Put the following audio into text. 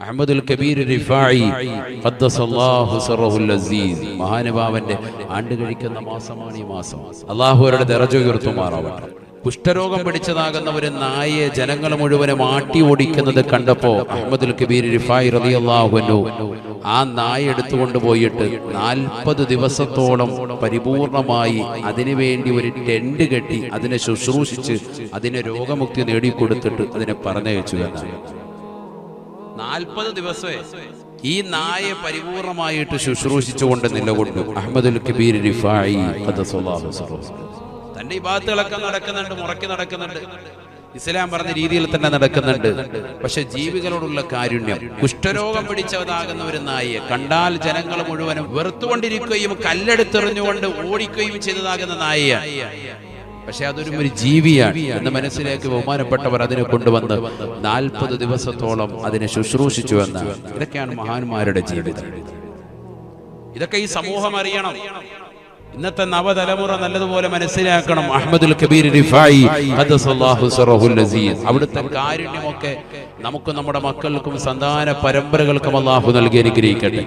അഹ്മദുൽ കബീർ റിഫായി ഖദ്ദസല്ലാഹു സിറഹുൽ അസീസ് മഹാനുഭാവന്റെ ആണ്ട് കഴിക്കുന്ന മാസമാണ് ഈ മാസം. അല്ലാഹു അവരുടെ ദറജ ഉയർത്തുമാറാവട്ടെ. കുഷ്ഠരോഗം പിടിച്ചതാകുന്ന ഒരു നായയെ ജനങ്ങൾ മുഴുവനും ആട്ടി ഓടിക്കുന്നത് കണ്ടപ്പോ അഹ്മദുൽ കബീർ റിഫായി റളിയല്ലാഹു അൻഹു ആ നായ എടുത്തുകൊണ്ടുപോയിട്ട് 40 ദിവസത്തോളം പരിപൂർണമായി അതിനുവേണ്ടി ഒരു ടെന്റ് കെട്ടി അതിനെ ശുശ്രൂഷിച്ച് അതിനെ രോഗമുക്തി നേടിക്കൊടുത്തിട്ട് അതിനെ പറഞ്ഞയച്ചു എന്നാണ്. 40 ദിവസമേ ഈ നായെ പരിപൂർണമായിട്ട് ശുശ്രൂഷിച്ചുകൊണ്ട് നിലകൊണ്ടു അഹ്മദുൽ കബീർ റിഫായി ഖദ്ദസല്ലാഹു സിറഹു. തന്റെ ഇബാദത്തുകളൊക്കെ നടക്കുന്നുണ്ട്, മുറക്കി നടക്കുന്നുണ്ട്, ഇസ്ലാം പറഞ്ഞ രീതിയിൽ തന്നെ നടക്കുന്നുണ്ട്. പക്ഷെ ജീവികളോടുള്ള കാരുണ്യം, കുഷ്ഠരോഗം പിടിച്ചതാകുന്ന ഒരു നായയെ കണ്ടാൽ ജനങ്ങൾ മുഴുവനും വെറുത്തുകൊണ്ടിരിക്കുകയും കല്ലെടുത്തെറിഞ്ഞുകൊണ്ട് ഓടിക്കുകയും ചെയ്തതാകുന്ന നായയാണ്. പക്ഷെ അതൊരു ജീവിയാണ് എന്ന് മനസ്സിലേക്ക് ബഹുമാനപ്പെട്ടവർ അതിനെ കൊണ്ടുവന്ന് 40 ദിവസത്തോളം അതിനെ ശുശ്രൂഷിച്ചു എന്നാണ്. ഇതൊക്കെയാണ് മഹാന്മാരുടെ ജീവിതം. ഇതൊക്കെ ഈ സമൂഹം അറിയണം. ഇന്നത്തെ നവതലമുറ നല്ലതുപോലെ മനസ്സിലാക്കണം. അഹ്മദുൽ കബീർ റിഫായി ഖദ്ദസല്ലാഹു സിറഹുൽ അസീസ് അവിടുത്തെ കാരുണ്യമൊക്കെ നമുക്കും നമ്മുടെ മക്കൾക്കും സന്താന പരമ്പരകൾക്കും അല്ലാഹു നൽകി അനുഗ്രഹിക്കട്ടെ.